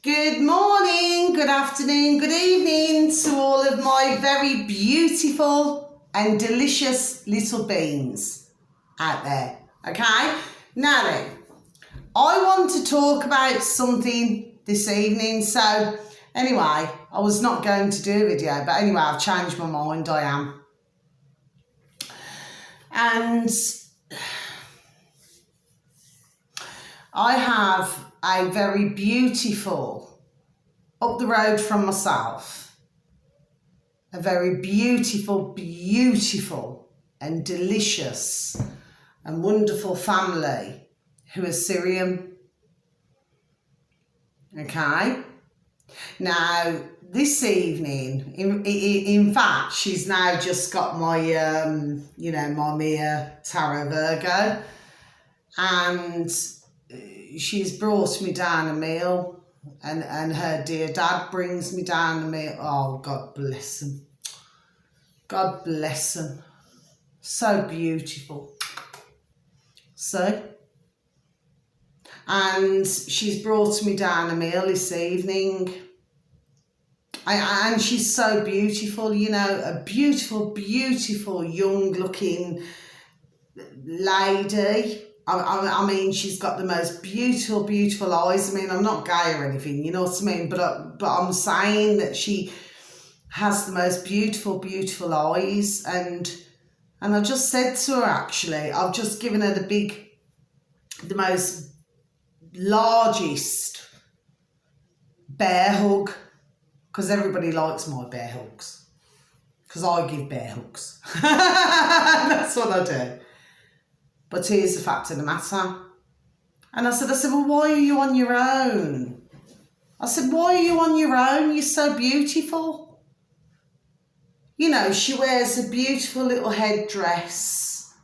Good morning, good afternoon, good evening to all of my very beautiful and delicious little beans out there, okay? Now then, I want to talk about something this evening. So anyway, I was not going to do a video, but anyway, I've changed my mind, I am. And I have a very beautiful, up the road from myself, a very beautiful, beautiful and delicious and wonderful family who are Syrian. Okay? Now, this evening, in fact, she's now just got my, my Mia Tarot Virgo, and she's brought me down a meal, and her dear dad brings me down a meal. Oh, God bless him. God bless him. So beautiful. See? And she's brought me down a meal this evening. And she's so beautiful, you know, a beautiful, beautiful, young-looking lady. I mean, she's got the most beautiful, beautiful eyes. I mean, I'm not gay or anything, you know what I mean? But I'm saying that she has the most beautiful, beautiful eyes. And I just said to her, actually, I've just given her the most largest bear hug, because everybody likes my bear hugs, because I give bear hugs. That's what I do. But here's the fact of the matter. And I said, well, why are you on your own? I said, why are you on your own? You're so beautiful. You know, she wears a beautiful little headdress.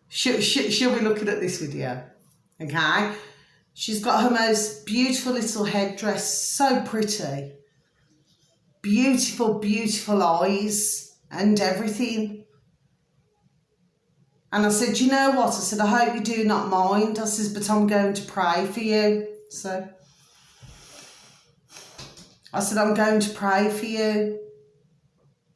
She'll be looking at this video, okay? She's got her most beautiful little headdress, so pretty. Beautiful, beautiful eyes and everything. And I said, you know what? I said, I hope you do not mind. I said, but I'm going to pray for you. So I said, I'm going to pray for you.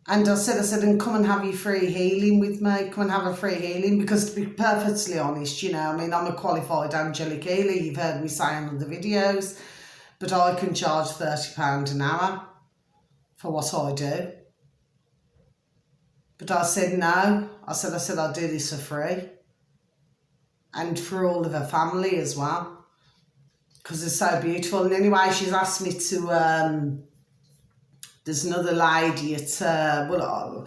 And I said, and come and have your free healing with me. Come and have a free healing. Because to be perfectly honest, you know, I mean, I'm a qualified angelic healer. You've heard me say on other videos. But I can charge £30 an hour for what I do. But I said, no. I said, I'll do this for free. And for all of her family as well. Because they're so beautiful. And anyway, she's asked me to, there's another lady at, I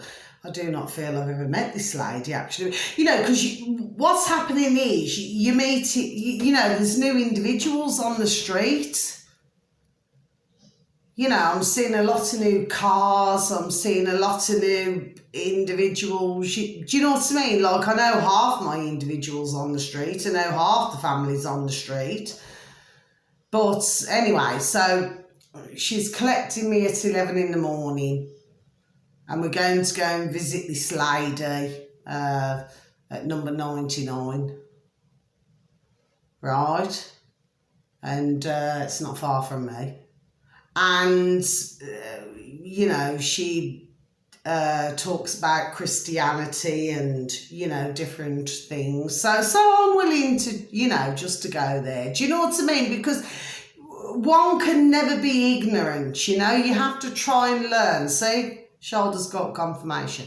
do not feel I've ever met this lady, actually. You know, because what's happening is you meet, you know, there's new individuals on the street. You know, I'm seeing a lot of new cars. I'm seeing a lot of new individuals. Do you know what I mean? Like, I know half my individuals on the street. I know half the families on the street. But anyway, so she's collecting me at 11 in the morning. And we're going to go and visit this lady at number 99. Right? And it's not far from me. And, you know, she talks about Christianity and, you know, different things. So I'm willing to, you know, just to go there. Do you know what I mean? Because one can never be ignorant, you know. You have to try and learn. See? Shoulders got confirmation.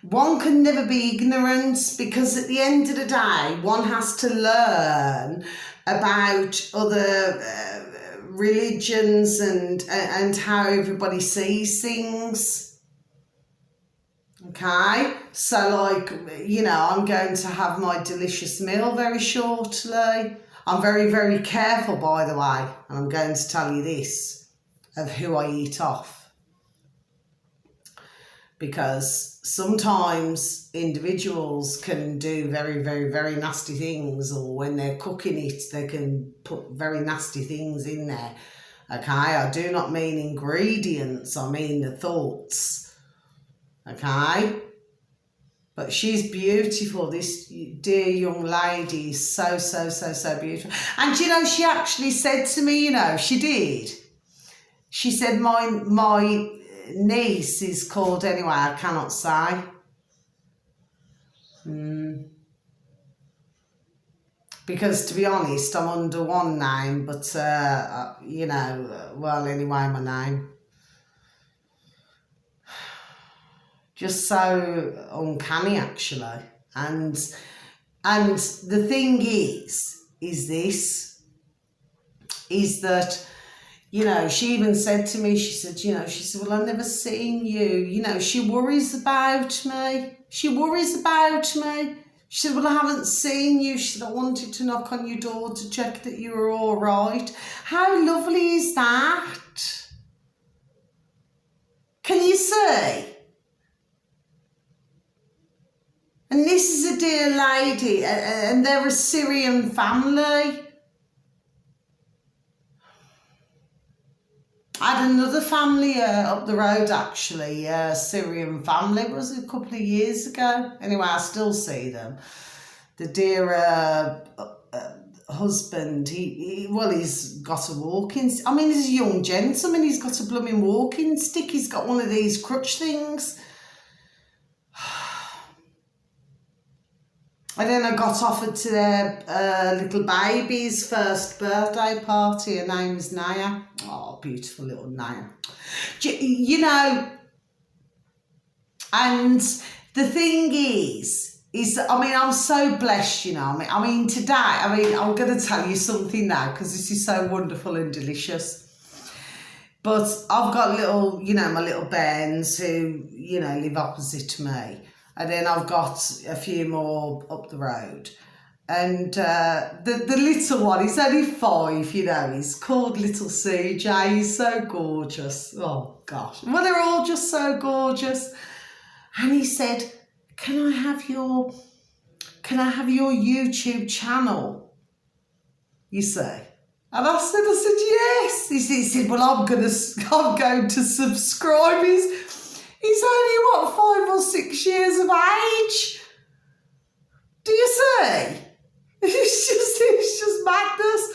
One can never be ignorant, because at the end of the day, one has to learn about other religions and how everybody sees things. Okay, so like, you know, I'm going to have my delicious meal very shortly. I'm very, very careful, by the way, and I'm going to tell you this, of who I eat off. Because sometimes individuals can do very, very, very nasty things, or when they're cooking it, they can put very nasty things in there. Okay, I do not mean ingredients, I mean the thoughts. Okay, but she's beautiful. This dear young lady is so, so, so, so beautiful. And you know, she actually said to me, you know, she did. She said, my niece is called anyway, I cannot say. Because to be honest, I'm under one name, but, you know, well, anyway, my name. Just so uncanny, actually. And the thing is that, you know, she even said to me, she said, well, I've never seen you. You know, she worries about me. She said, well, I haven't seen you. She said, I wanted to knock on your door to check that you were all right. How lovely is that? Can you see? And this is a dear lady, and they're a Syrian family. I had another family up the road, actually, a Syrian family. It was a couple of years ago. Anyway, I still see them. The dear husband, he's got a walking... I mean, he's a young gentleman. He's got a blooming walking stick. He's got one of these crutch things. And then I got offered to their little baby's first birthday party. Her name is Natter. Oh, beautiful little Natter. You know, and the thing is that, I mean, I'm so blessed, you know. I mean, today, I'm going to tell you something now because this is so wonderful and delicious. But I've got little, you know, my little bairns who, you know, live opposite to me. And then I've got a few more up the road. And the little one, he's only 5, you know, he's called Little CJ. He's so gorgeous. Oh, gosh. Well, they're all just so gorgeous. And he said, can I have your YouTube channel? You say? And I said, yes. He said, well, I'm going to subscribe. He's only, 5 or 6 years of age? Do you see? It's just madness.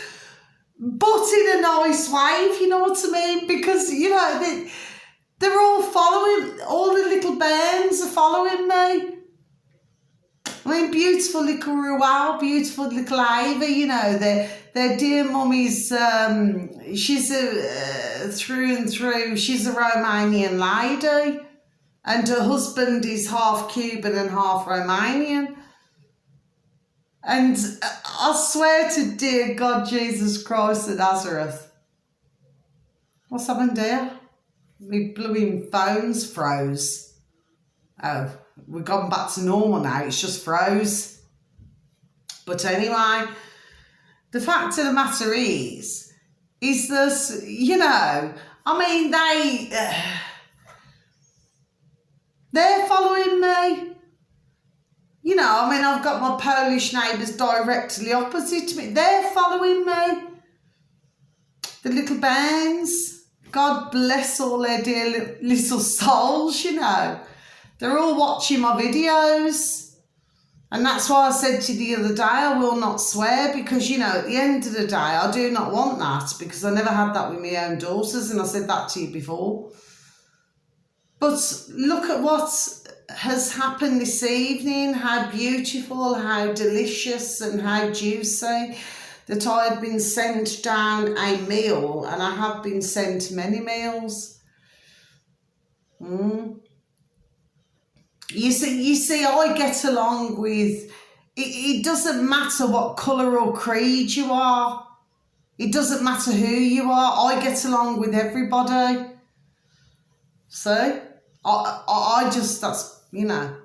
But in a nice way, if you know what I mean. Because, you know, they're all following, all the little bands are following me. I mean, beautiful little Ruel, beautiful little Ava, you know, their dear mummy's, she's through and through, she's a Romanian lady. And her husband is half Cuban and half Romanian. And I swear to dear God, Jesus Christ of Nazareth. What's happened here? My blooming phone's froze. Oh, we've gone back to normal now. It's just froze. But anyway, the fact of the matter is that, you know, I mean, they're following me. You know, I mean, I've got my Polish neighbours directly opposite me. They're following me. The little bands. God bless all their dear little souls, you know. They're all watching my videos. And that's why I said to you the other day, I will not swear, because, you know, at the end of the day, I do not want that, because I never had that with my own daughters, and I said that to you before. But look at what has happened this evening, how beautiful, how delicious and how juicy, that I have been sent down a meal, and I have been sent many meals. You see, I get along with, it doesn't matter what colour or creed you are. It doesn't matter who you are. I get along with everybody. See? I just, that's, you know,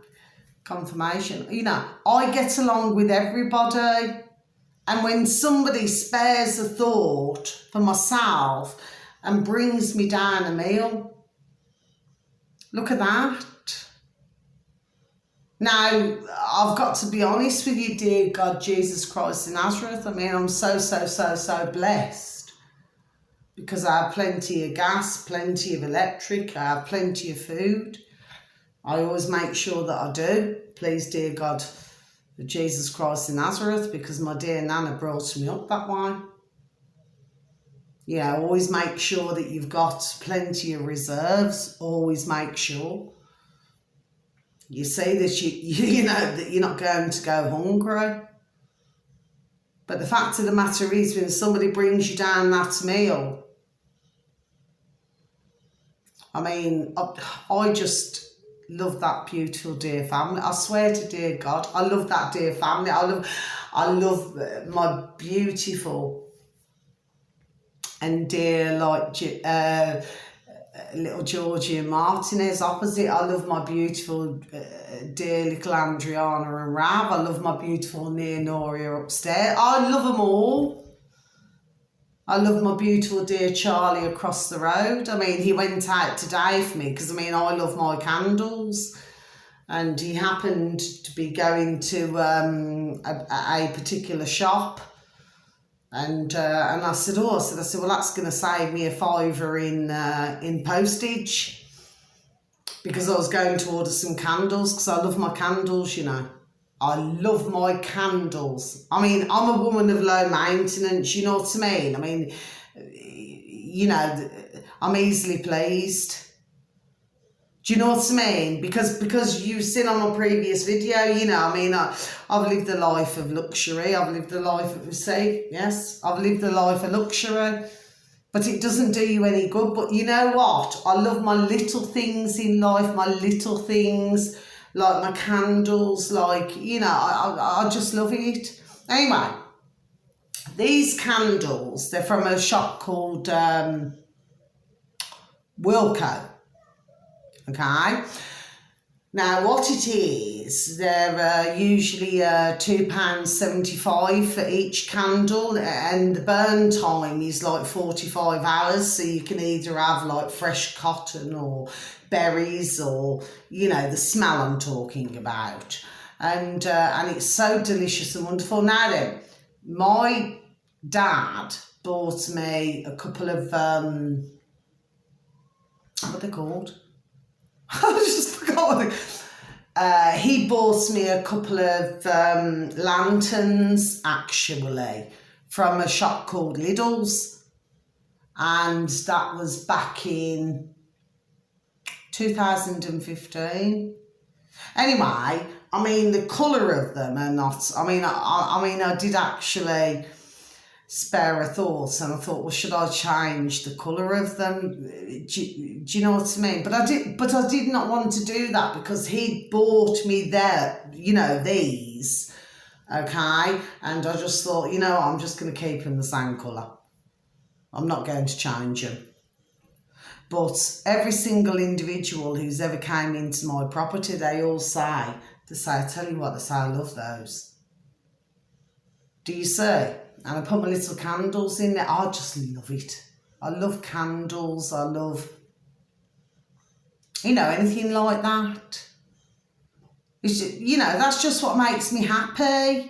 confirmation. You know, I get along with everybody. And when somebody spares a thought for myself and brings me down a meal, look at that. Now, I've got to be honest with you, dear God, Jesus Christ of Nazareth. I mean, I'm so blessed, because I have plenty of gas, plenty of electric, I have plenty of food. I always make sure that I do. Please, dear God, Jesus Christ of Nazareth, because my dear Nana brought me up that way. You know, always make sure that you've got plenty of reserves. Always make sure. You see that you know that you're not going to go hungry. But the fact of the matter is, when somebody brings you down that meal, I mean, I just love that beautiful dear family. I swear to dear God, I love that dear family. I love my beautiful and dear, like, little Georgie and Martinez opposite. I love my beautiful dear little Andriana and Rav. I love my beautiful near Noria upstairs. I love them all. I love my beautiful dear Charlie across the road. I mean, he went out today for me because, I mean, I love my candles. And he happened to be going to a particular shop. And I said, well, that's going to save me a £5 in postage, because I was going to order some candles, because I love my candles, you know. I love my candles. I mean, I'm a woman of low maintenance, you know what I mean? I mean, you know, I'm easily pleased. Do you know what I mean? Because you've seen on my previous video, you know, I mean, I've lived a life of luxury. I've lived a life of, I've lived a life of luxury. But it doesn't do you any good. But you know what? I love my little things in life, my little things, like my candles, like, you know, I just love it. Anyway, these candles, they're from a shop called Wilco. Okay, now what it is, they're usually £2.75 for each candle, and the burn time is like 45 hours, so you can either have like fresh cotton or berries, or, you know, the smell I'm talking about, and it's so delicious and wonderful. Now then, my dad bought me a couple of what are they called? I just forgot. He bought me a couple of lanterns, actually, from a shop called Lidl's. And that was back in 2015. Anyway, I mean, the colour of them are not... I mean, I did actually spare a thought, and I thought, well, should I change the colour of them? Do you know what I mean? But I did not want to do that, because he bought me you know, these, okay? And I just thought, you know, I'm just going to keep them the same colour. I'm not going to change them. But every single individual who's ever came into my property, they all say, I tell you what, they say, I love those. Do you see? And I put my little candles in there. I just love it. I love candles. I love, you know, anything like that. It's just, you know, that's just what makes me happy.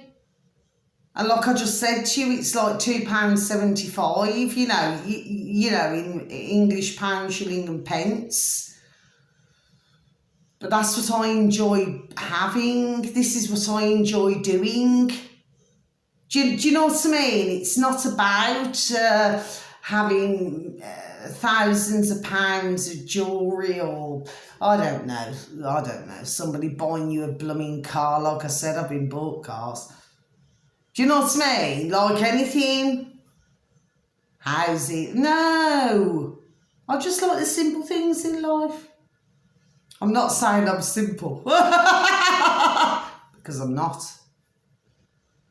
And like I just said to you, it's like £2.75, you know, in English pound, shilling and pence. But that's what I enjoy having. This is what I enjoy doing. Do you know what I mean? It's not about having thousands of pounds of jewellery, or I don't know, somebody buying you a blooming car. Like I said, I've been bought cars. Do you know what I mean? Like anything. How's it? No. I just like the simple things in life. I'm not saying I'm simple. Because I'm not.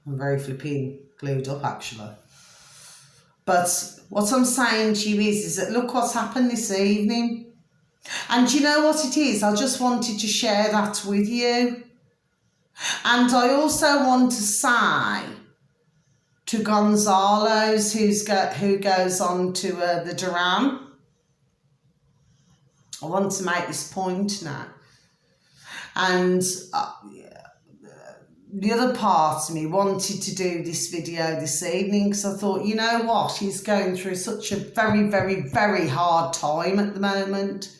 I'm very flipping glued up, actually. But what I'm saying to you is that look what's happened this evening. And you know what it is? I just wanted to share that with you. And I also want to say to Gonzalo's, who goes on to the Duran, I want to make this point now. And the other part of me wanted to do this video this evening, because I thought, you know what, he's going through such a very, very, very hard time at the moment,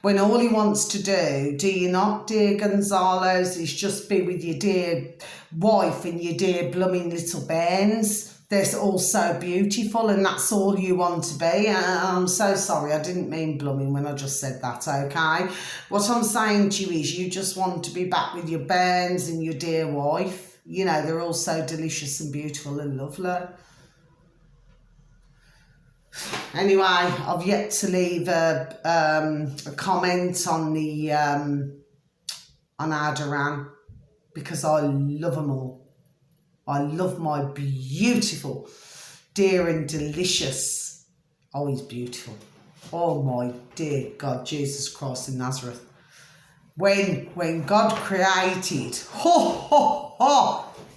when all he wants to do you not, dear Gonzalo's, is just be with your dear wife and your dear blooming little bairns. they're all so beautiful, and that's all you want to be. And I'm so sorry, I didn't mean blooming when I just said that, okay? What I'm saying to you is you just want to be back with your bairns and your dear wife. You know, they're all so delicious and beautiful and lovely. Anyway, I've yet to leave a comment on the on Adaran, because I love them all. I love my beautiful, dear and delicious. Oh, he's beautiful. Oh my dear God, Jesus Christ in Nazareth. When God created,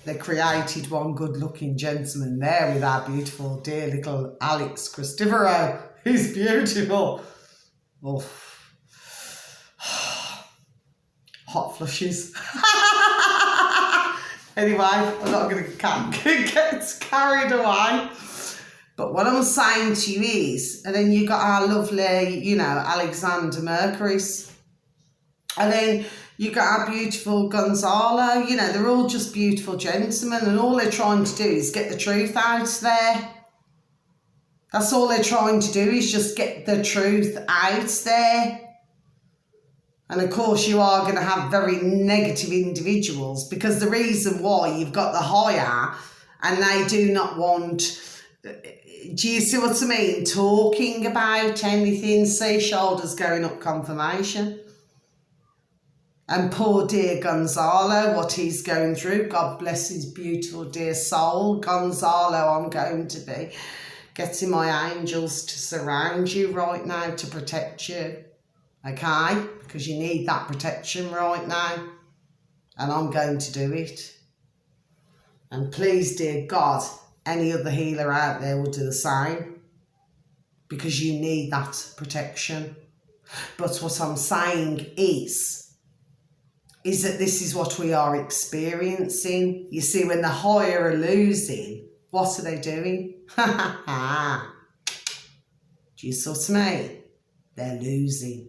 they created one good-looking gentleman there with our beautiful, dear little Alex Christoforo. He's beautiful. Oh. Hot flushes. Anyway, I'm not going to get carried away. But what I'm saying to you is, and then you got our lovely, you know, Alexander Mercury's. And then you got our beautiful Gonzalo. You know, they're all just beautiful gentlemen, and all they're trying to do is get the truth out there. That's all they're trying to do, is just get the truth out there. And of course you are going to have very negative individuals, because the reason why you've got the higher and they do not want, do you see what I mean, talking about anything, see shoulders going up confirmation. And poor dear Gonzalo, what he's going through, God bless his beautiful dear soul. Gonzalo, I'm going to be getting my angels to surround you right now to protect you. Okay, because you need that protection right now, and I'm going to do it. And please, dear God, any other healer out there will do the same, because you need that protection. But what I'm saying is that this is what we are experiencing. You see, when the higher are losing, what are they doing? Do you see what I mean? They're losing.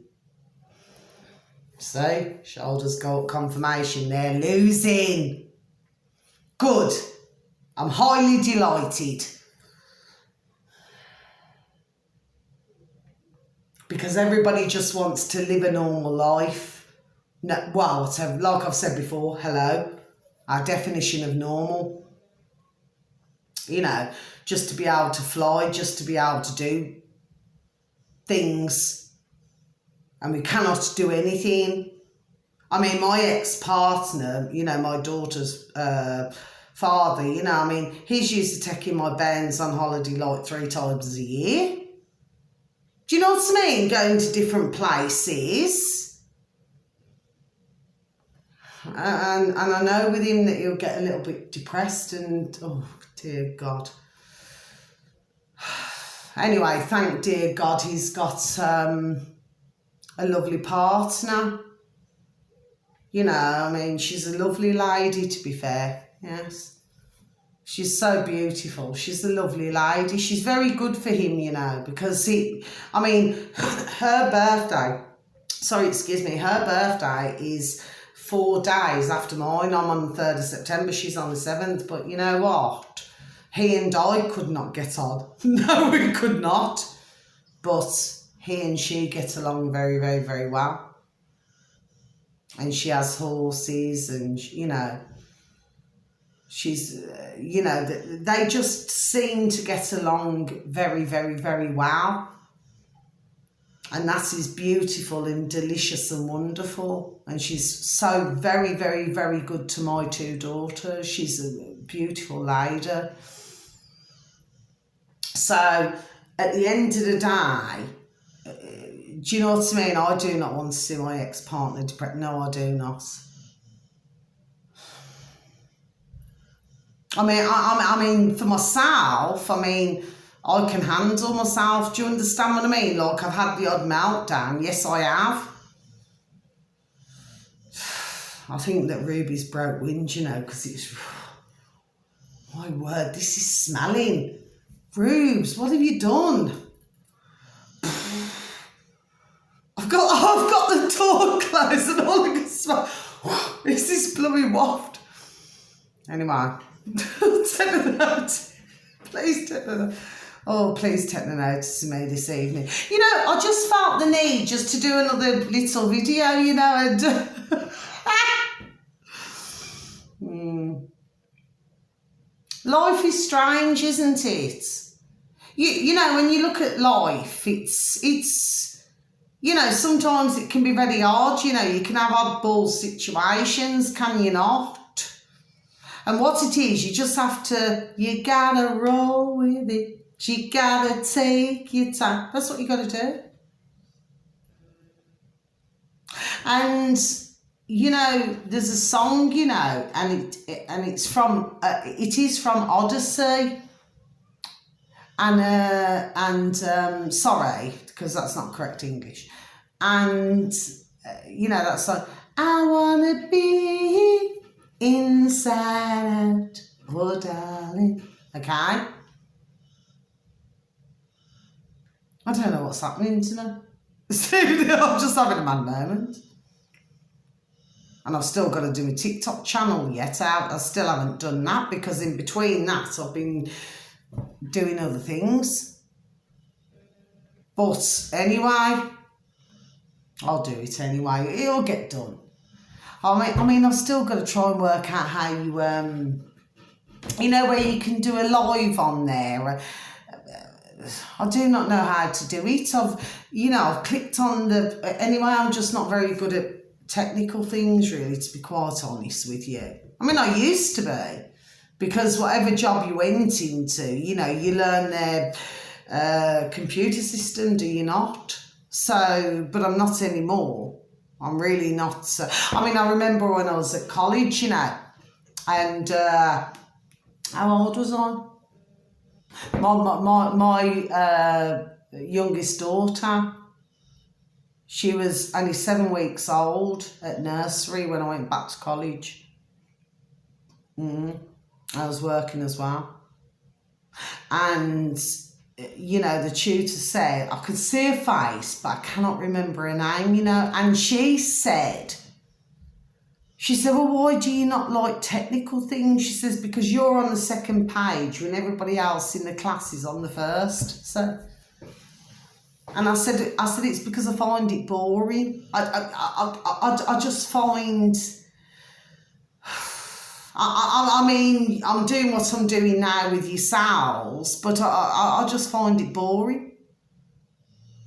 So, shoulders go up confirmation, they're losing. Good. I'm highly delighted. Because everybody just wants to live a normal life. No, well, whatever, like I've said before, hello, our definition of normal. You know, just to be able to fly, just to be able to do things. And we cannot do anything. I mean, my ex-partner, you know, my daughter's father, you know, I mean, he's used to taking my bairns on holiday like 3 times a year. Do you know what I mean? Going to different places. And I know with him that he'll get a little bit depressed and, oh, dear God. Anyway, thank dear God he's got a lovely partner. You know, I mean, she's a lovely lady, to be fair, yes. She's so beautiful. She's a lovely lady. She's very good for him, you know, because her birthday is 4 days after mine. I'm on the 3rd of September. She's on the 7th. But you know what? He and I could not get on. No, we could not. But he and she get along very, very, very well. And she has horses and, you know, she's, you know, they just seem to get along very, very, very well. And that is beautiful and delicious and wonderful. And she's so very, very, very good to my 2 daughters. She's a beautiful lady. So at the end of the day, do you know what I mean? I do not want to see my ex-partner depressed. No, I do not. I mean, for myself, I mean, I can handle myself. Do you understand what I mean? Like, I've had the odd meltdown. Yes, I have. I think that Ruby's broke wind, you know, because it's... My word, this is smelling. Rubes, what have you done? I've got the door closed and all I can smell is this bloody waft. Anyway, I'll take it out. Please take the, oh, please take the notice of me this evening. You know, I just felt the need just to do another little video, you know, and life is strange, isn't it? You know, when you look at life, it's you know, sometimes it can be very hard. You know, you can have oddball situations, can you not? And what it is, you just have to, you gotta roll with it. You gotta take your time. That's what you gotta do. And you know, there's a song, you know, and it's from it is from Odyssey. And sorry, because that's not correct English. And you know that song. I wanna be inside out, oh darling. Okay. I don't know what's happening to me. I'm just having a mad moment. And I've still got to do a TikTok channel yet. I still haven't done that because in between that I've been doing other things. But anyway, I'll do it anyway. It'll get done. I mean, I've still got to try and work out how you, you know, where you can do a live on there. I do not know how to do it. I've clicked on the, anyway, I'm just not very good at technical things, really, to be quite honest with you. I mean, I used to be, because whatever job you went into, you know, you learn their computer system, do you not? So, but I'm not anymore. I'm really not. I mean, I remember when I was at college, you know, and how old was I? My youngest daughter, she was only 7 weeks old at nursery when I went back to college. I was working as well. And, you know, the tutor said, I could see her face, but I cannot remember her name, you know. And she said, well, why do you not like technical things? She says, because you're on the second page when everybody else in the class is on the first. So, and I said it's because I find it boring. I just find, I mean, I'm doing what I'm doing now with yourselves, but I just find it boring.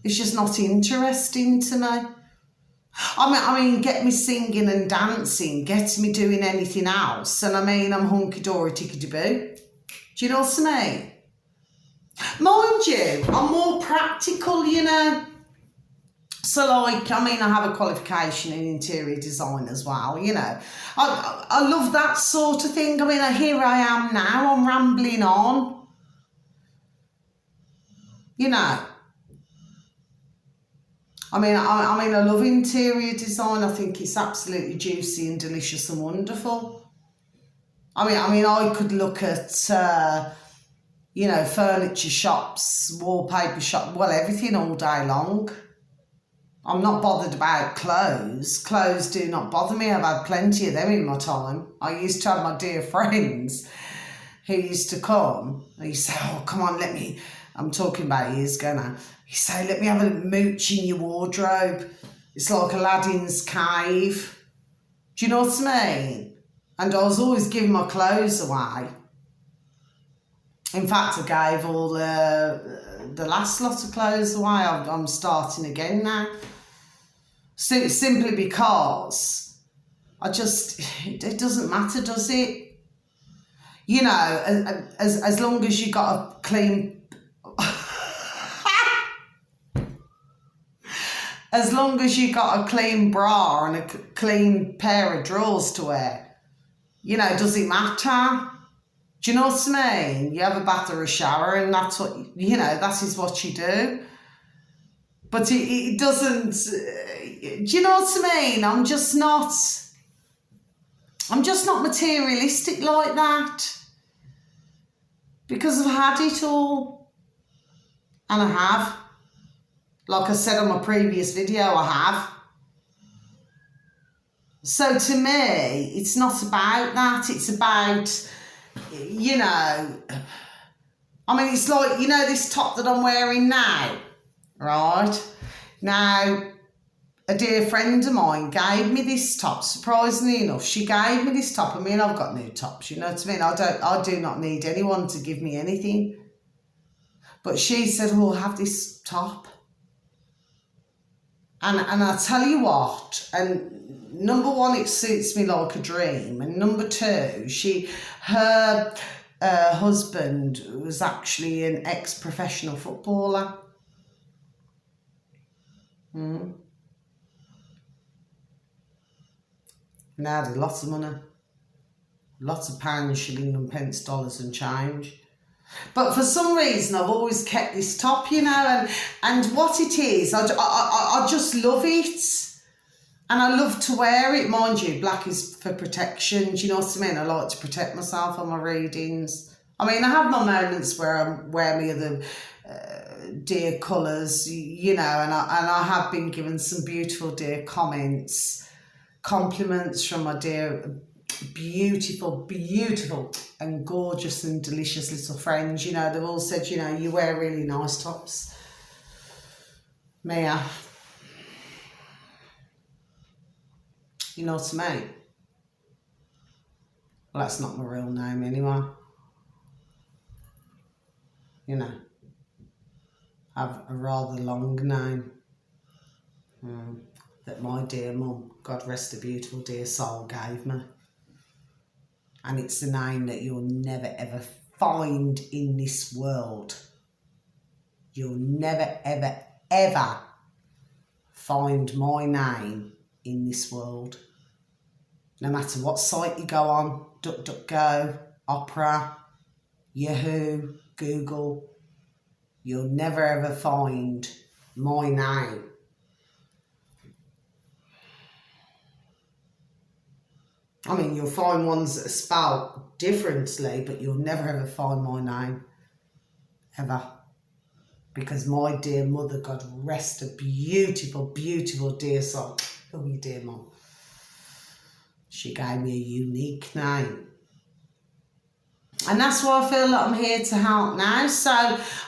It's just not interesting to me. I mean, get me singing and dancing, get me doing anything else, and I mean, I'm hunky-dory, tickety-boo. Do you know what I mean? Mind you, I'm more practical, you know. So, like, I mean, I have a qualification in interior design as well, you know. I love that sort of thing. I mean, here I am now, I'm rambling on. You know. I mean, I love interior design. I think it's absolutely juicy and delicious and wonderful. I mean, I could look at, you know, furniture shops, wallpaper shops, well, everything all day long. I'm not bothered about clothes. Clothes do not bother me. I've had plenty of them in my time. I used to have my dear friends who used to come. They used to say, oh, come on, I'm talking about years ago now. You say, let me have a mooch in your wardrobe. It's like Aladdin's cave. Do you know what I mean? And I was always giving my clothes away. In fact, I gave all the last lot of clothes away. I'm starting again now. So simply because it doesn't matter, does it? You know, as long as you got a clean... As long as you got a clean bra and a clean pair of drawers to wear, you know, does it matter? Do you know what I mean? You have a bath or a shower and that's what, you know, that is what you do. But it doesn't, do you know what I mean? I'm just not materialistic like that. Because I've had it all. And I have. Like I said on my previous video, I have. So to me, it's not about that. It's about, you know, I mean, it's like, you know, this top that I'm wearing now, right? Now, a dear friend of mine gave me this top, surprisingly enough. She gave me this top. I mean, I've got new tops, you know what I mean? I do not need anyone to give me anything. But she said, oh, have this top. And I tell you what, and number one, it suits me like a dream. And number two, her husband was actually an ex-professional footballer. Now had lots of money. Lots of pounds, shilling and pence, dollars and change. But for some reason, I've always kept this top, you know, and what it is, I just love it. And I love to wear it. Mind you, black is for protection. Do you know what I mean? I like to protect myself on my readings. I mean, I have my moments where I wear me other dear colours, you know, and I have been given some beautiful dear compliments from my dear beautiful and gorgeous and delicious little friends. You know, they've all said, you know, you wear really nice tops, Mia. You know what I mean? Well, that's not my real name anyway. You know, I have a rather long name that my dear mum, God rest her beautiful dear soul, gave me. And it's a name that you'll never ever find in this world. You'll never ever ever find my name in this world. No matter what site you go on, DuckDuckGo, Opera, Yahoo, Google, you'll never ever find my name. I mean, you'll find ones that are spelled differently, but you'll never ever find my name. Ever. Because my dear mother, God rest her beautiful, beautiful dear soul. Oh, you dear mum. She gave me a unique name. And that's why I feel like I'm here to help now. So,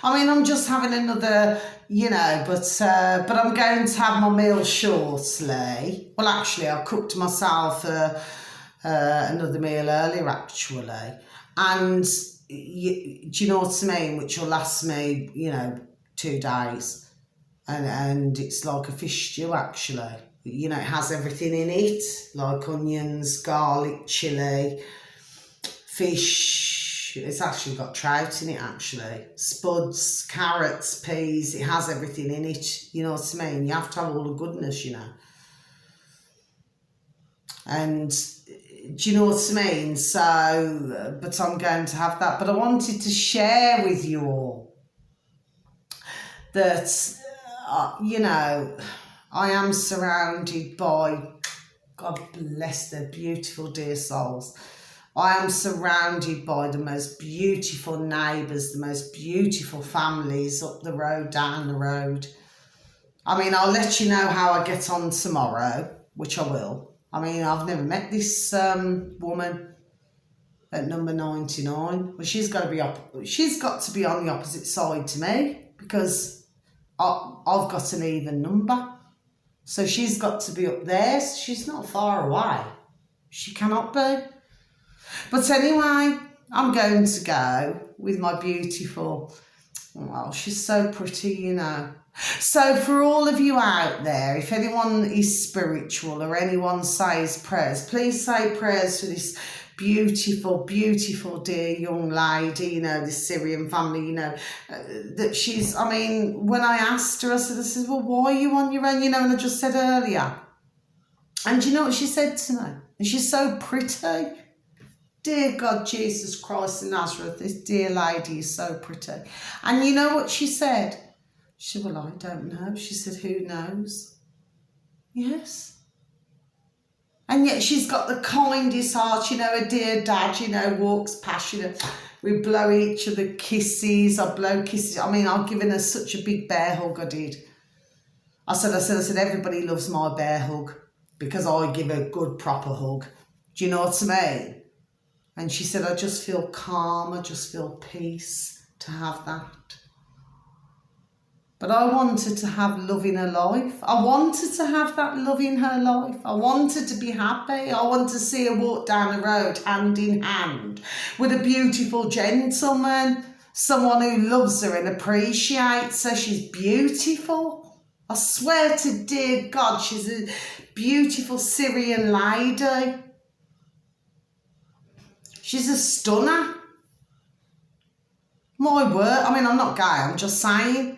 I mean, I'm just having another, you know, but I'm going to have my meal shortly. Well, actually, I cooked myself another meal earlier, actually. And do you know what I mean? Which will last me, you know, 2 days. And it's like a fish stew, actually. You know, it has everything in it, like onions, garlic, chilli, fish. It's actually got trout in it, actually. Spuds, carrots, peas. It has everything in it. You know what I mean? You have to have all the goodness, you know. And do you know what I mean? So, but I'm going to have that. But I wanted to share with you all that, you know, I am surrounded by, God bless their beautiful dear souls. I am surrounded by the most beautiful neighbours, the most beautiful families up the road, down the road. I mean, I'll let you know how I get on tomorrow, which I will. I mean, I've never met this woman at number 99. Well, she's got to be on the opposite side to me, because I've got an even number. So she's got to be up there. So she's not far away. She cannot be. But anyway, I'm going to go with my beautiful, oh, she's so pretty, you know. So for all of you out there, if anyone is spiritual or anyone says prayers, please say prayers for this beautiful, beautiful dear young lady, you know, this Syrian family, you know, that she's, I mean, when I asked her, I said, well, why are you on your own, you know, and I just said earlier. And you know what she said to me? And she's so pretty. Dear God, Jesus Christ of Nazareth, this dear lady is so pretty. And you know what she said? She said, well, I don't know. She said, who knows? Yes. And yet she's got the kindest heart, you know, a dear dad, you know, walks past, you know, we blow each other kisses, I blow kisses. I mean, I've given her such a big bear hug, I did. I said, everybody loves my bear hug because I give a good proper hug. Do you know what I mean? And she said, I just feel calm, I just feel peace. to have that. But I wanted to have love in her life. I wanted to have that love in her life. I wanted to be happy. I wanted to see her walk down the road hand in hand with a beautiful gentleman, someone who loves her and appreciates her. She's beautiful. I swear to dear God, she's a beautiful Syrian lady. She's a stunner. My word. I mean, I'm not gay, I'm just saying.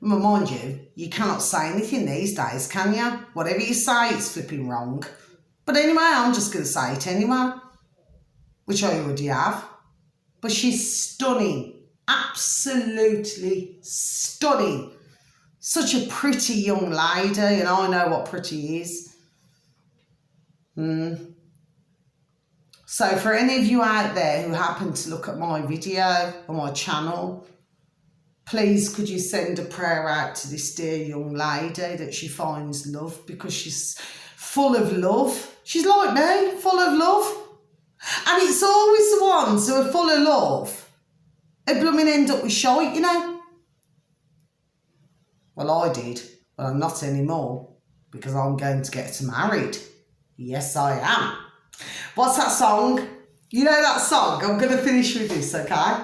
Well, mind you, you cannot say anything these days, can you? Whatever you say, it's flipping wrong. But anyway, I'm just going to say it anyway, which I already have. But she's stunning, absolutely stunning. Such a pretty young lady, and I know what pretty is. So for any of you out there who happen to look at my video on my channel, please could you send a prayer out to this dear young lady that she finds love, because she's full of love. She's like me, full of love. And it's always the ones who are full of love who blooming end up with shite, you know. Well, I did, but I'm not anymore, because I'm going to get married. Yes, I am. What's that song? You know that song? I'm going to finish with this, okay?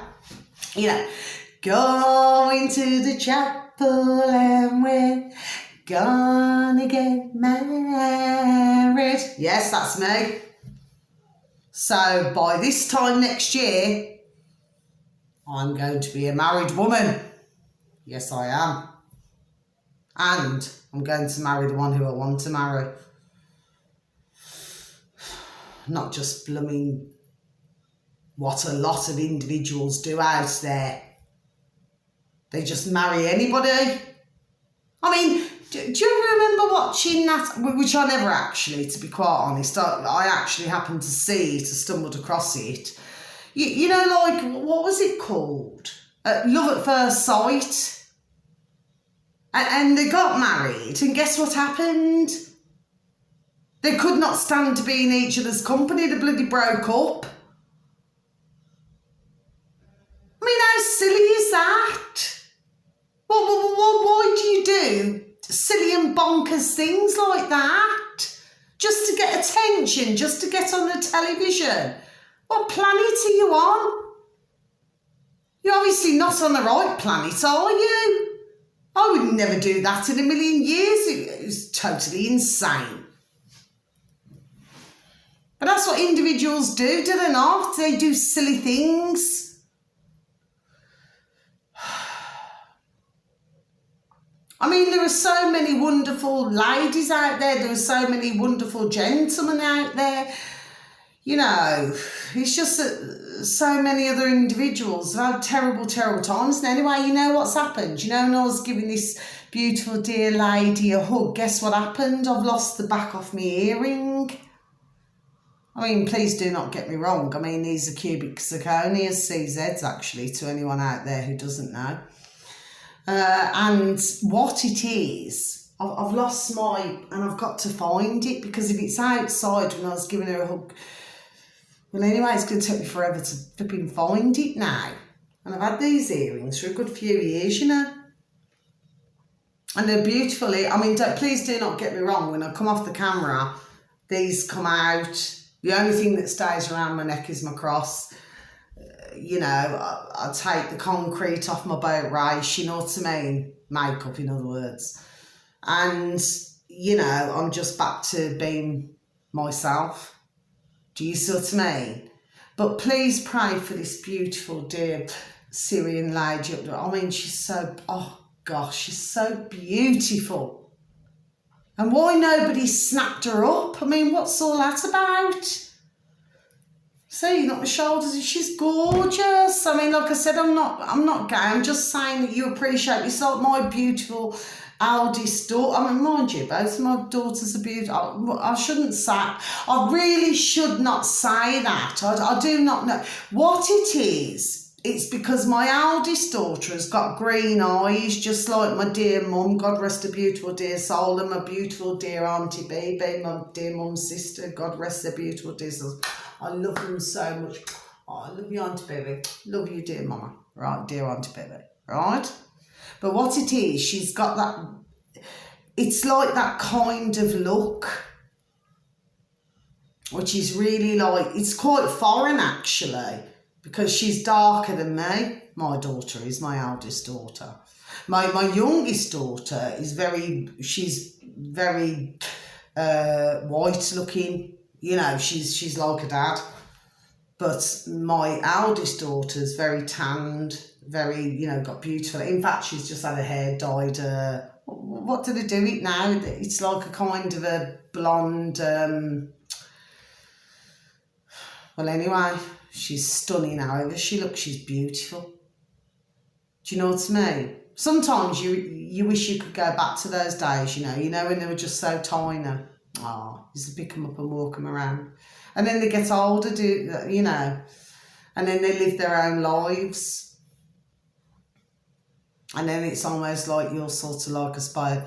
You know. Going to the chapel and we're gonna get married. Yes, that's me. So by this time next year, I'm going to be a married woman. Yes, I am. And I'm going to marry the one who I want to marry. Not just blooming what a lot of individuals do out there. They just marry anybody. I mean, do you remember watching Natter, which I never actually, to be quite honest, I actually happened to see it, I stumbled across it. You know, like, what was it called? Love at First Sight. And they got married, and guess what happened? They could not stand to be in each other's company, they bloody broke up. I mean, how silly is that? Why do you do silly and bonkers things like that? Just to get attention, just to get on the television. What planet are you on? You're obviously not on the right planet, are you? I would never do that in a million years. It was totally insane. But that's what individuals do they not? They do silly things. I mean, there are so many wonderful ladies out there. There are so many wonderful gentlemen out there. You know, it's just that so many other individuals have had terrible, terrible times. And anyway, you know what's happened? You know, when I was giving this beautiful dear lady a hug, guess what happened? I've lost the back off my earring. I mean, please do not get me wrong. I mean, these are cubic zirconias, CZs actually, to anyone out there who doesn't know. And what it is, I've lost and I've got to find it, because if it's outside when I was giving her a hug, well anyway, it's going to take me forever to flipping find it now. And I've had these earrings for a good few years, you know. And they're beautiful. I mean, please do not get me wrong, when I come off the camera, these come out. The only thing that stays around my neck is my cross. You know, I take the concrete off my boat race, you know what I mean? Makeup, in other words. And, you know, I'm just back to being myself. Do you see what I mean? But please pray for this beautiful, dear Syrian lady. I mean, she's so, oh gosh, she's so beautiful. And why nobody snapped her up? I mean, what's all that about? See, not the shoulders, she's gorgeous. I mean, like I said, I'm not gay. I'm just saying that you appreciate yourself. My beautiful eldest daughter. I mean, mind you, both my daughters are beautiful. I shouldn't say, I really should not say that. I do not know. What it is, it's because my eldest daughter has got green eyes, just like my dear mum, God rest her beautiful dear soul, and my beautiful dear Auntie Baby, my dear mum's sister, God rest their beautiful dear souls. I love them so much. Oh, I love you, Auntie Baby. Love you, dear Mama. Right, dear Auntie Baby. Right? But what it is, she's got that, it's like that kind of look, which is really like, it's quite foreign actually, because she's darker than me. My daughter is, my eldest daughter. My youngest daughter is she's very white looking, you know, she's like a dad. But my eldest daughter's very tanned, very, you know, got beautiful. In fact, she's just had her hair dyed. What do they do it now? It's like a kind of a blonde. Well, anyway, she's stunning. However she looks, she's beautiful. Do you know what I mean? Sometimes you wish you could go back to those days. You know when they were just so tiny. Oh, used to pick them up and walk them around. And then they get older, you know, and then they live their own lives. And then it's almost like you're sort of like a spare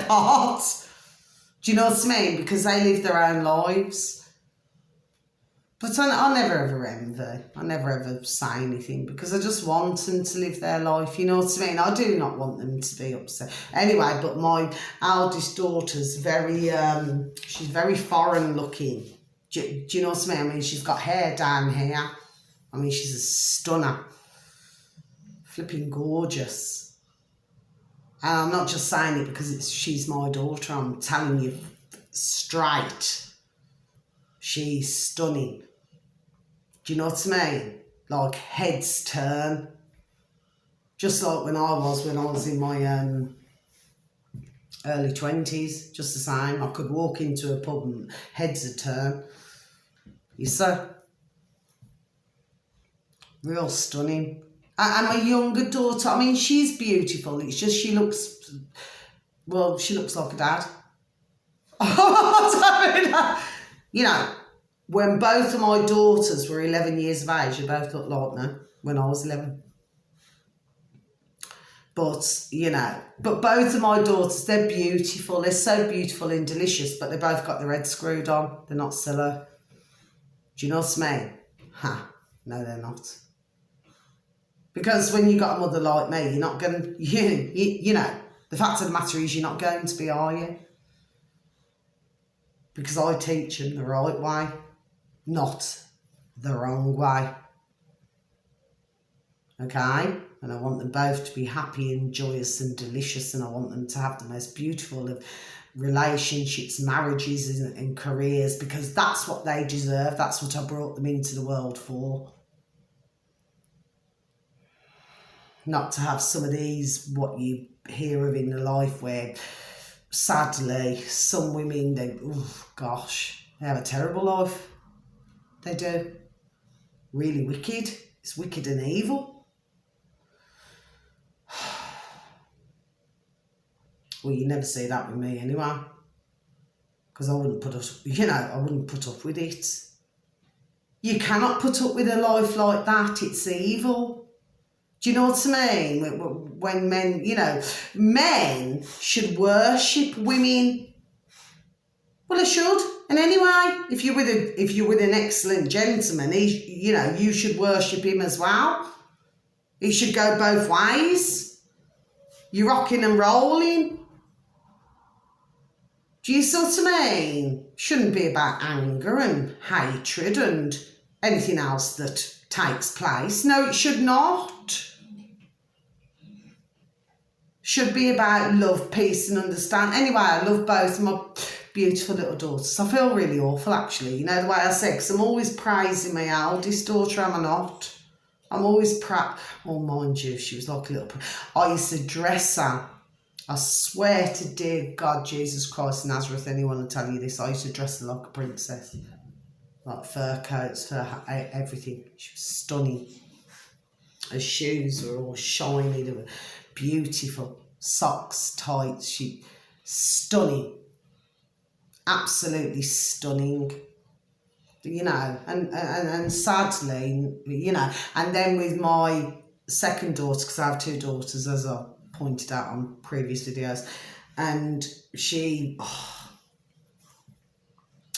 part. Do you know what I mean? Because they live their own lives. But I never ever envy. I never ever say anything because I just want them to live their life. You know what I mean? I do not want them to be upset. Anyway, but my eldest daughter's she's very foreign looking. Do you know what I mean? I mean, she's got hair down here. I mean, she's a stunner. Flipping gorgeous. And I'm not just saying it because she's my daughter. I'm telling you straight. She's stunning. Do you know what I mean? Like heads turn. Just like when I was in my early 20s, just the same. I could walk into a pub and heads would turn. You see? Real stunning. And my younger daughter, I mean, she's beautiful. It's just she looks like a dad. You know, when both of my daughters were 11 years of age, they both looked like me when I was 11. But, you know, but both of my daughters, they're beautiful. They're so beautiful and delicious, but they both got their heads screwed on. They're not silly. Do you know what I mean? No, they're not. Because when you got a mother like me, you're not going to, you know, the fact of the matter is you're not going to be, are you? Because I teach them the right way, not the wrong way. Okay? And I want them both to be happy and joyous and delicious, and I want them to have the most beautiful of relationships, marriages and careers, because that's what they deserve. That's what I brought them into the world for. Not to have some of these, what you hear of in the life where, sadly, some women, they have a terrible life. They do. Really wicked. It's wicked and evil. Well, you never see that with me anyway. Because I wouldn't put up with it. You cannot put up with a life like that. It's evil. Do you know what I mean? When men, men should worship women. Well, they should. And anyway, if you're with an excellent gentleman, you should worship him as well. It should go both ways. You're rocking and rolling. Do you see what I mean? Shouldn't be about anger and hatred and anything else that takes place. No, it should not. Should be about love, peace and understanding. Anyway, I love both my beautiful little daughters. I feel really awful, actually. You know the way I said, because I'm always praising my eldest daughter, am I not? I'm always oh, mind you, she was like a little... I used to dress her. I swear to dear God, Jesus Christ, Nazareth, anyone will tell you this. I used to dress her like a princess. Like fur coats, everything. She was stunning. Her shoes were all shiny. They were beautiful. Socks, tights. Stunning. Absolutely stunning. And sadly, and then with my second daughter, because I have two daughters, as I pointed out on previous videos, and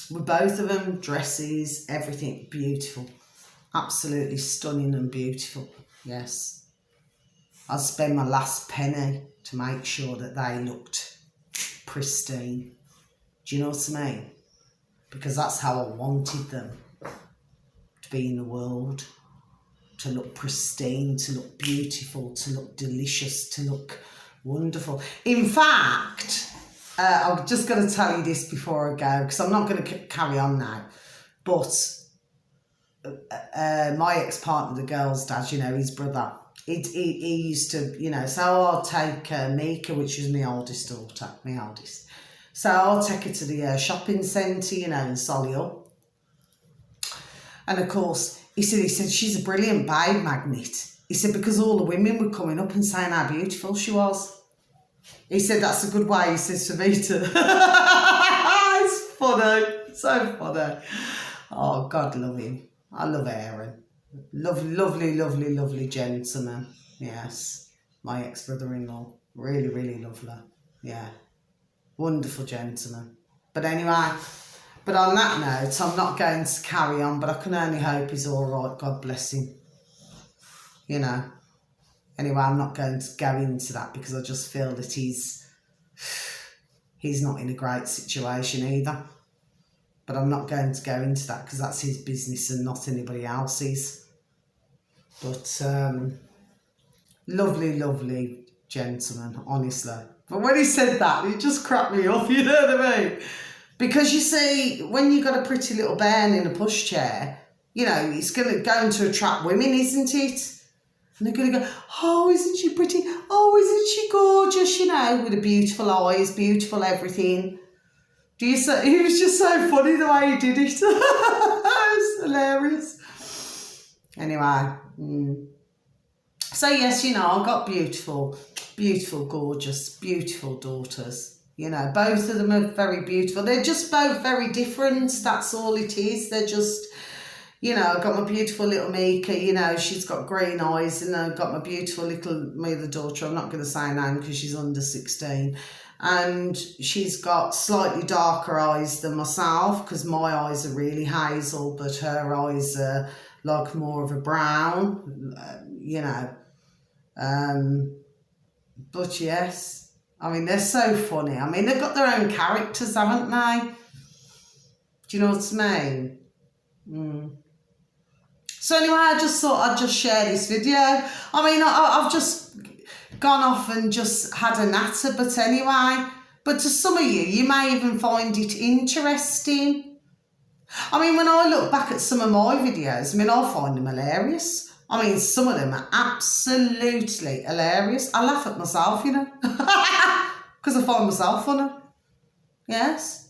with both of them, dresses, everything beautiful. Absolutely stunning and beautiful, yes. I'd spend my last penny to make sure that they looked pristine. Do you know what I mean? Because that's how I wanted them to be in the world. To look pristine, to look beautiful, to look delicious, to look wonderful. In fact, I'm just going to tell you this before I go, because I'm not going to carry on now. But my ex-partner, the girl's dad, you know, his brother, he used to, you know, so I'll take Mika, which is my oldest daughter, So I'll take her to the shopping centre, you know, in Solihull. And of course, he said, she's a brilliant babe magnet. He said, because all the women were coming up and saying how beautiful she was. He said, that's a good way, he says, for me to... It's funny, so funny. Oh, God love him. I love Aaron. Lovely, lovely, lovely gentleman. Yes, my ex-brother-in-law. Really, really lovely. Yeah, wonderful gentleman. But anyway... But on that note, I'm not going to carry on, but I can only hope he's all right. God bless him. You know. Anyway, I'm not going to go into that because I just feel that he's not in a great situation either. But I'm not going to go into that because that's his business and not anybody else's. But lovely, lovely gentleman, honestly. But when he said that, it just cracked me up, you know what I mean? Because you see, when you've got a pretty little bairn in a pushchair, you know, it's going to attract women, isn't it? And they're going to go, oh, isn't she pretty? Oh, isn't she gorgeous? You know, with the beautiful eyes, beautiful everything. It was just so funny the way he did it. It was hilarious. Anyway. So, yes, you know, I've got beautiful, gorgeous, beautiful daughters. You know, both of them are very beautiful. They're just both very different. That's all it is. They're just, you know, I've got my beautiful little Mika, you know, she's got green eyes. And I've got my beautiful my other daughter, I'm not going to say her name because she's under 16. And she's got slightly darker eyes than myself because my eyes are really hazel, but her eyes are like more of a brown, you know. But yes. I mean, they're so funny. I mean, they've got their own characters, haven't they? Do you know what I mean? So anyway, I just thought I'd just share this video. I mean, I've just gone off and just had a natter, but anyway. But to some of you may even find it interesting. I mean, when I look back at some of my videos, I mean, I find them hilarious. I mean, some of them are absolutely hilarious. I laugh at myself, you know, because I find myself funny. Yes.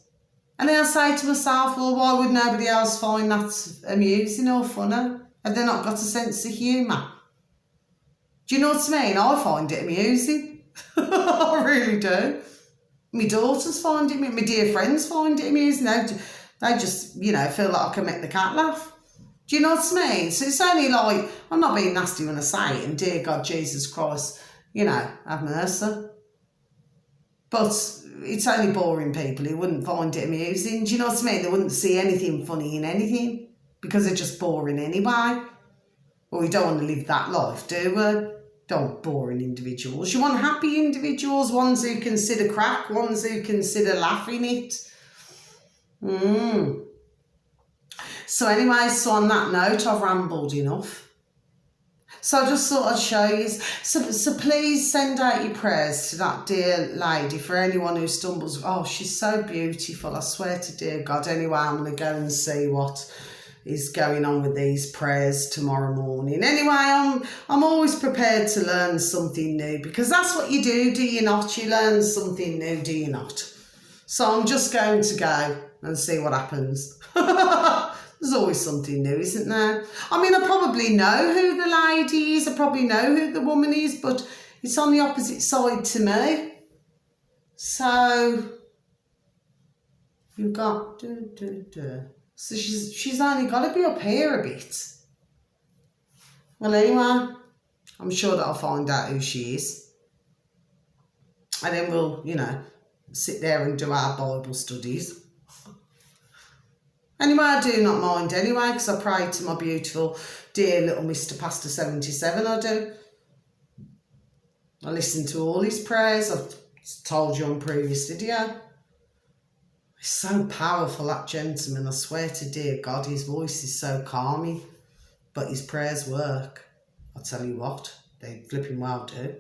And then I say to myself, well, why would nobody else find that amusing or funny? Have they not got a sense of humour? Do you know what I mean? I find it amusing. I really do. My daughters find it, my dear friends find it amusing. They just, you know, feel like I can make the cat laugh. Do you know what I mean? So it's only like, I'm not being nasty when I say it, and dear God, Jesus Christ, you know, have mercy. But it's only boring people who wouldn't find it amusing. Do you know what I mean? They wouldn't see anything funny in anything because they're just boring anyway. Well, we don't want to live that life, do we? Don't want boring individuals. You want happy individuals, ones who consider crack, ones who consider laughing it. So anyway, so on that note, I've rambled enough. So I just thought I'd show you. So please send out your prayers to that dear lady for anyone who stumbles. Oh, she's so beautiful. I swear to dear God. Anyway, I'm going to go and see what is going on with these prayers tomorrow morning. Anyway, I'm always prepared to learn something new because that's what you do you not? You learn something new, do you not? So I'm just going to go and see what happens. There's always something new, isn't there? I mean, I probably know who the lady is. I probably know who the woman is, but it's on the opposite side to me. So, you've got... So she's only got to be up here a bit. Well, anyway, I'm sure that I'll find out who she is. And then we'll, you know, sit there and do our Bible studies. Anyway, I do not mind anyway, because I pray to my beautiful, dear little Mr. Pastor 77, I do. I listen to all his prayers. I've told you on previous video. He's so powerful, that gentleman. I swear to dear God, his voice is so calming. But his prayers work. I'll tell you what, they flipping well do.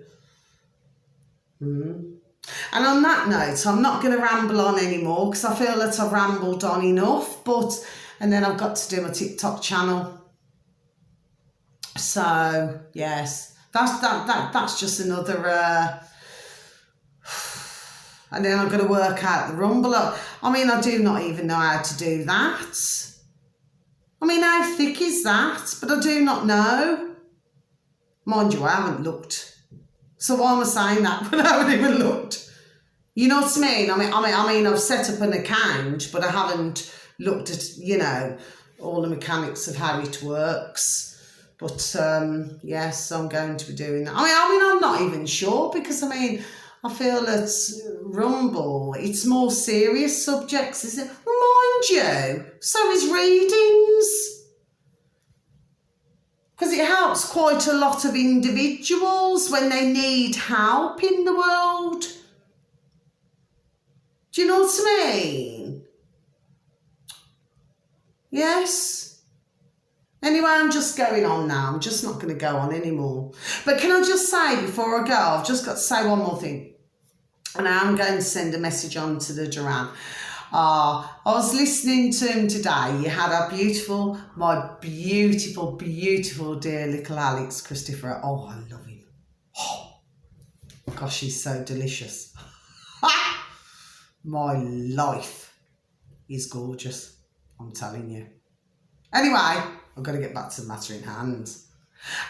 And on that note, I'm not going to ramble on anymore because I feel that I've rambled on enough. And then I've got to do my TikTok channel. So yes, that's just another. And then I'm going to work out the rumble. I mean, I do not even know how to do that. I mean, how thick is that? But I do not know. Mind you, I haven't looked. So why am I saying that when I haven't even looked? You know what I mean? I mean, I've set up an account, but I haven't looked at, you know, all the mechanics of how it works. But yes, I'm going to be doing that. I mean, I'm not even sure because I feel that Rumble, it's more serious subjects, isn't it? Mind you, so is readings. Because it helps quite a lot of individuals when they need help in the world. Do you know what I mean? Yes. Anyway, I'm just going on now. I'm just not going to go on anymore. But can I just say before I go, I've just got to say one more thing. And I am going to send a message on to the Duran. I was listening to him today. You had my beautiful, beautiful dear little Alex Christopher. Oh, I love him. Oh, gosh, he's so delicious. My life is gorgeous, I'm telling you. Anyway, I've got to get back to the matter in hand.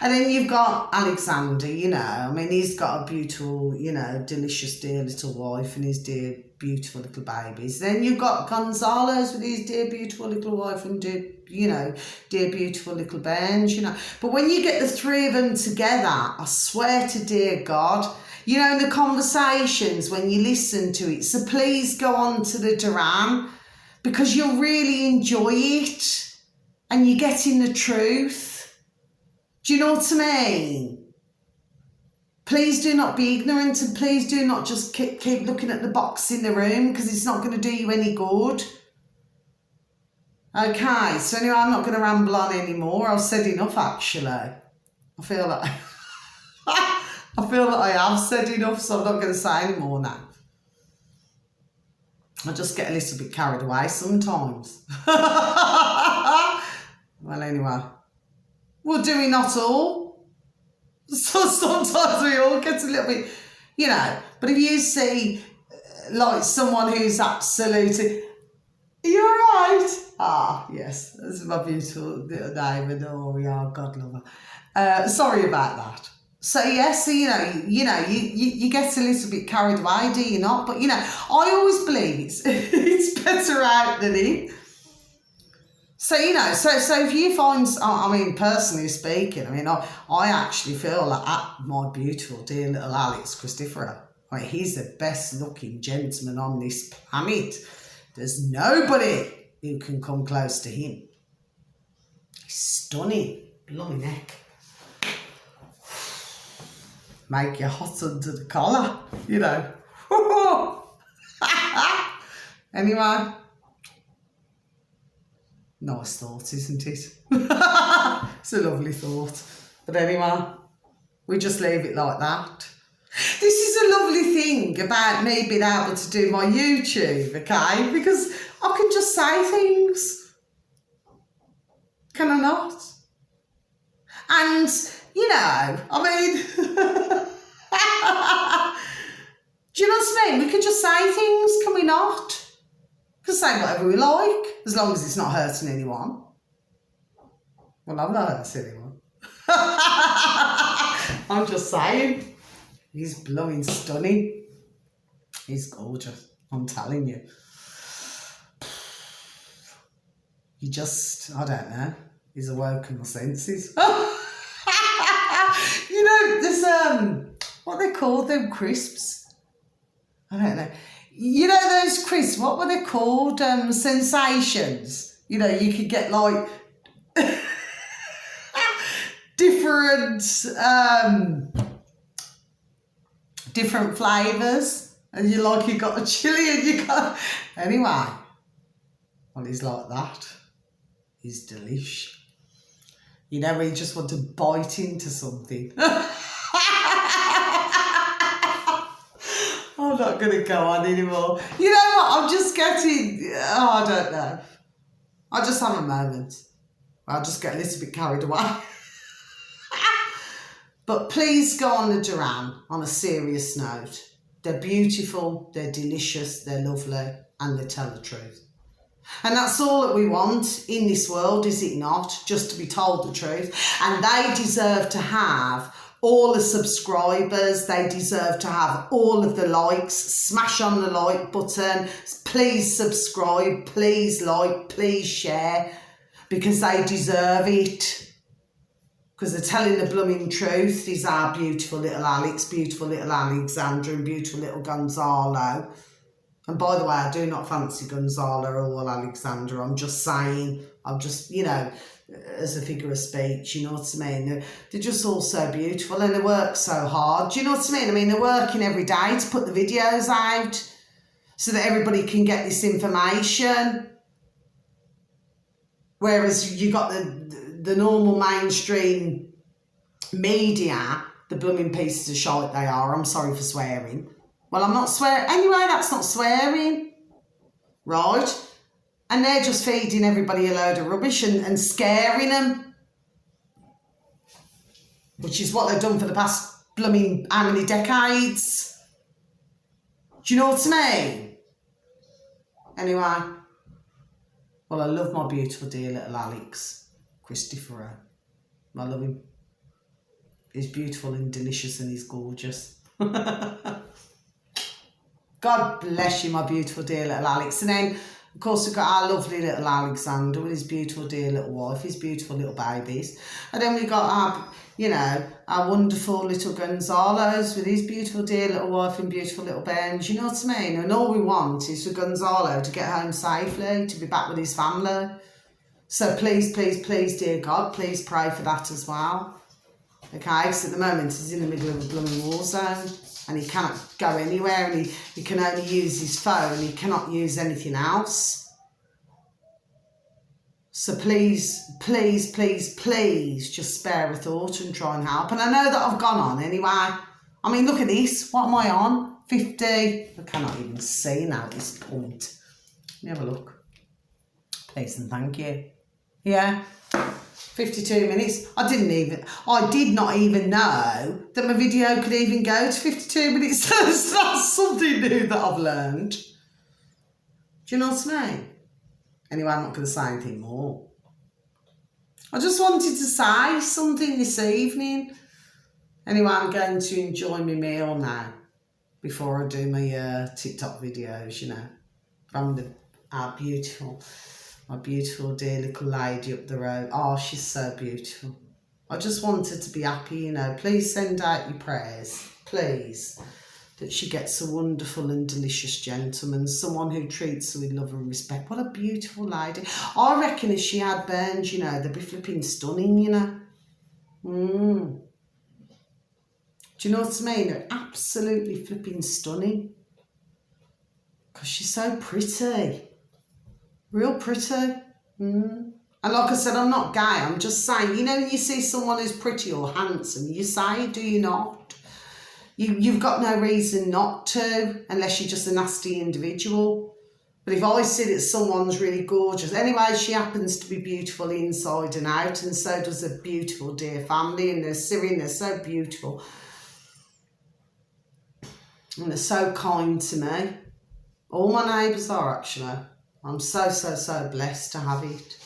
And then you've got Alexander, you know. I mean, he's got a beautiful, you know, delicious, dear little wife and his dear, beautiful little babies. Then you've got Gonzalo's with his dear, beautiful little wife and dear, you know, dear, beautiful little Benj, you know. But when you get the three of them together, I swear to dear God, you know, in the conversations when you listen to it, so please go on to the Duran because you'll really enjoy it and you're getting the truth. Do you know what I mean? Please do not be ignorant and please do not just keep looking at the box in the room because it's not going to do you any good. Okay, so anyway, I'm not going to ramble on anymore. I've said enough actually. I feel like I have said enough, so I'm not going to say any more now. I just get a little bit carried away sometimes. Well, anyway. Well, do we not all? So sometimes we all get a little bit, you know. But if you see, like, someone who's absolutely, you're right. Ah, yes, this is my beautiful little David. Oh, we are, God love her. Sorry about that. So yes, so, you get a little bit carried away, do you not? But you know, I always believe it's better out than in. So, you know, so if you find, I mean, personally speaking, I mean, I actually feel that my beautiful dear little Alex Christopher, I mean, he's the best looking gentleman on this planet. There's nobody who can come close to him. He's stunning. Bloody neck. Make you hot under the collar, you know. Anyway. Nice thought, isn't it? It's a lovely thought. But anyway, we just leave it like that. This is a lovely thing about me being able to do my YouTube, okay? Because I can just say things. Can I not? And, you know, I mean... do you know what I mean? We can just say things, can we not? We can say whatever we like, as long as it's not hurting anyone. Well, I'm not hurting anyone. I'm just saying. He's blooming stunning. He's gorgeous, I'm telling you. He just, I don't know, he's awoken my senses. You know, there's, what they call them, crisps? I don't know. You know those crisps, what were they called? Sensations. You know, you could get like different flavours, and you got a chili and you got... Anyway, well, he's like that. He's delish. You know, when you just want to bite into something. I'm not going to go on anymore. You know what? I'm just getting... Oh, I don't know. I'll just have a moment. I'll just get a little bit carried away. But please go on the Duran on a serious note. They're beautiful, they're delicious, they're lovely, and they tell the truth. And that's all that we want in this world, is it not? Just to be told the truth. And they deserve to have all the subscribers. They deserve to have all of the likes. Smash on the like button. Please subscribe. Please like. Please share. Because they deserve it. Because they're telling the blooming truth. These are beautiful little Alex, beautiful little Alexandra, and beautiful little Gonzalo. And by the way, I do not fancy Gonzalo or Alexandra. I'm just saying, I'm just, you know, as a figure of speech, you know what I mean? They're just all so beautiful, and they work so hard. Do you know what I mean? I mean, they're working every day to put the videos out so that everybody can get this information. Whereas you got the normal mainstream media, the blooming pieces of shite they are. I'm sorry for swearing. Well, I'm not swearing. Anyway, that's not swearing. Right? And they're just feeding everybody a load of rubbish and scaring them. Which is what they've done for the past blooming how many decades. Do you know what I mean? Anyway. Well, I love my beautiful dear little Alex. Christopher. I love him. He's beautiful and delicious and he's gorgeous. God bless you, my beautiful dear little Alex. And then, of course, we've got our lovely little Alexander with his beautiful dear little wife, his beautiful little babies. And then we got our, you know, our wonderful little Gonzalos with his beautiful dear little wife and beautiful little bairns. You know what I mean? And all we want is for Gonzalo to get home safely, to be back with his family. So please, please, please, dear God, please pray for that as well. Okay, because at the moment he's in the middle of a blooming war zone. And he cannot go anywhere, and he can only use his phone. He cannot use anything else. So please, please, please, please just spare a thought and try and help. And I know that I've gone on anyway. I mean, look at this. What am I on? 50. I cannot even see now at this point. Let me have a look. Please and thank you. Yeah. 52 minutes. I did not even know that my video could even go to 52 minutes. That's something new that I've learned. Do you know what I mean? Anyway, I'm not going to say anything more. I just wanted to say something this evening. Anyway, I'm going to enjoy my meal now before I do my TikTok videos, you know. From our my beautiful dear little lady up the road. Oh, she's so beautiful. I just want her to be happy, you know. Please send out your prayers, please, that she gets a wonderful and delicious gentleman, someone who treats her with love and respect. What a beautiful lady. I reckon if she had burns, you know, they'd be flipping stunning, you know. Do you know what I mean? They're absolutely flipping stunning. Because she's so pretty. Real pretty. And like I said, I'm not gay. I'm just saying, you know, you see someone who's pretty or handsome, you say, do you not? You've got no reason not to, unless you're just a nasty individual. But if I see that someone's really gorgeous, anyway, she happens to be beautiful inside and out, and so does a beautiful dear family, and they're Syrian, they're so beautiful. And they're so kind to me. All my neighbours are, actually. I'm so, so, so blessed to have it.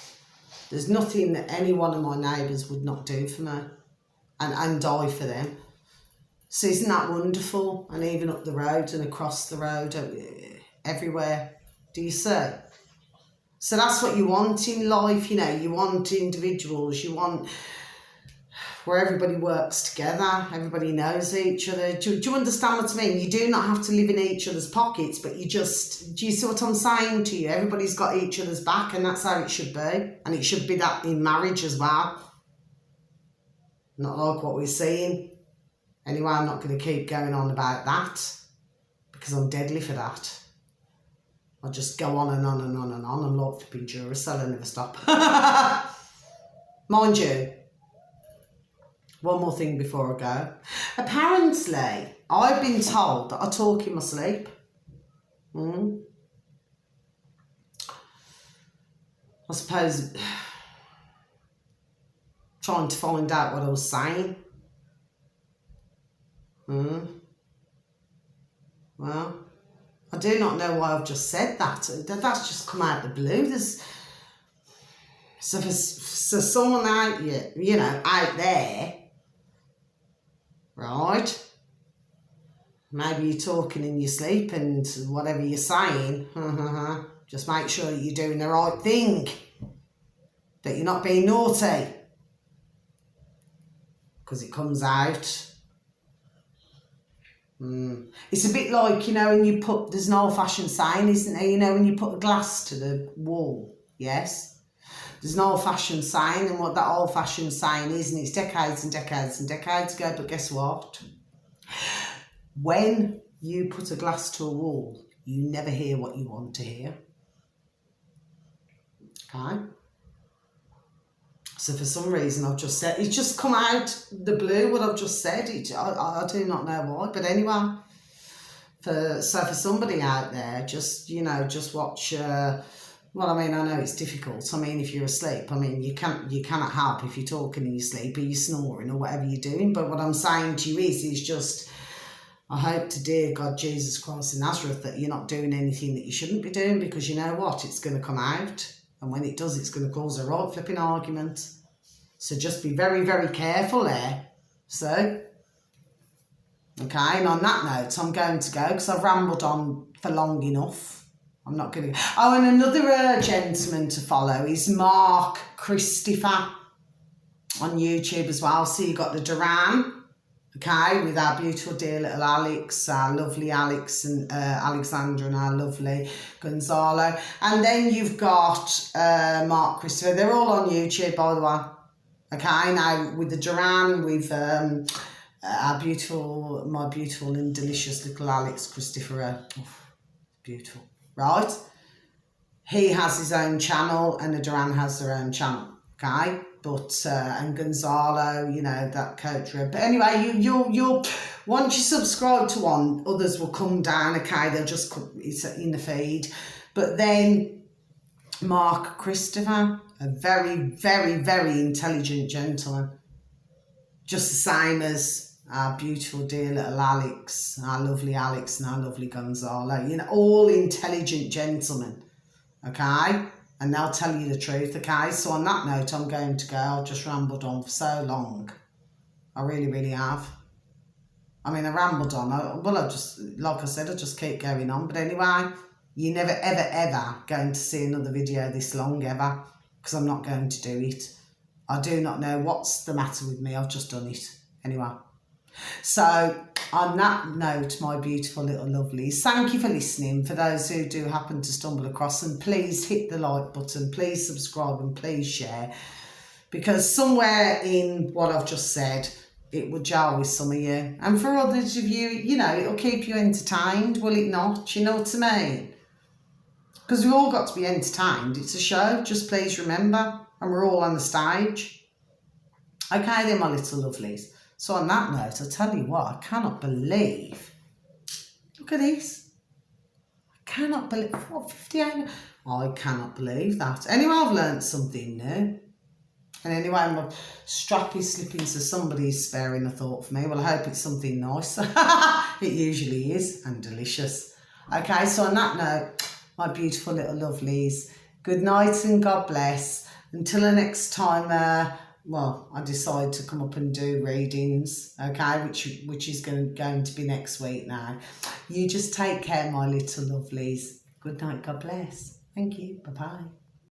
There's nothing that any one of my neighbours would not do for me and die for them. So isn't that wonderful? And even up the road and across the road, everywhere. Do you see? So that's what you want in life, you know. You want individuals, you want where everybody works together, everybody knows each other. Do you understand what I mean? You do not have to live in each other's pockets, but do you see what I'm saying to you? Everybody's got each other's back, and that's how it should be. And it should be that in marriage as well. Not like what we're seeing. Anyway, I'm not going to keep going on about that, because I'm deadly for that. I'll just go on and on and on and on. I'm like flipping Duracell, I never stop. Mind you, one more thing before I go. Apparently, I've been told that I talk in my sleep. I suppose trying to find out what I was saying. Well, I do not know why I've just said that. That's just come out of the blue. So for someone out there, right? Maybe you're talking in your sleep and whatever you're saying, just make sure you're doing the right thing, that you're not being naughty, because it comes out. It's a bit like, when you put, there's an old-fashioned saying, isn't there? When you put a glass to the wall, yes? There's an old-fashioned saying, and what that old-fashioned saying is, and it's decades and decades and decades ago, but guess what? When you put a glass to a wall, you never hear what you want to hear. Okay? So for some reason I've just said, it's just come out the blue what I've just said. I do not know why, but anyway. For somebody out there, just watch. Well, I know it's difficult. If you're asleep, you cannot help if you're talking in your sleep or you're snoring or whatever you're doing. But what I'm saying to you is just, I hope to dear God Jesus Christ in Nazareth that you're not doing anything that you shouldn't be doing, because you know what, it's going to come out. And when it does, it's going to cause a right flipping argument. So just be very, very careful there. So, okay, and on that note, I'm going to go because I've rambled on for long enough. I'm not going to... Oh, and another gentleman to follow is Mark Christopher on YouTube as well. So you've got the Duran, okay, with our beautiful dear little Alex, our lovely Alex and Alexandra, and our lovely Gonzalo. And then you've got Mark Christopher. They're all on YouTube, by the way. Okay, now with the Duran, with my beautiful and delicious little Alex Christopher. Beautiful, right? He has his own channel, and the Duran has their own channel. Okay, but and Gonzalo, that coach. But anyway, you'll once you subscribe to one, others will come down. Okay, they'll just come, it's in the feed. But then Mark Christopher, a very, very, very intelligent gentleman, just the same as our beautiful dear little Alex, our lovely Alex, and our lovely Gonzalo. All intelligent gentlemen. Okay. And they'll tell you the truth, okay? So on that note, I'm going to go. I've just rambled on for so long. I really, really have. I rambled on. I just, like I said, I just keep going on. But anyway, you're never, ever, ever going to see another video this long, ever, because I'm not going to do it. I do not know what's the matter with me. I've just done it. Anyway. So, on that note, my beautiful little lovelies, thank you for listening. For those who do happen to stumble across them, please hit the like button, please subscribe, and please share. Because somewhere in what I've just said, it would jar with some of you. And for others of you, it'll keep you entertained, will it not? You know what I mean? Because we've all got to be entertained. It's a show, just please remember. And we're all on the stage. Okay then, my little lovelies. So on that note, I tell you what, I cannot believe, look at this. I cannot believe, 58? I cannot believe that. Anyway, I've learnt something new. And anyway, my strap is slipping, so somebody's sparing a thought for me. Well, I hope it's something nice. It usually is, and delicious. Okay, so on that note, my beautiful little lovelies, good night and God bless. Until the next time, I decide to come up and do readings, okay, which is going to be next week now. You just take care, my little lovelies. Good night, God bless. Thank you. Bye-bye.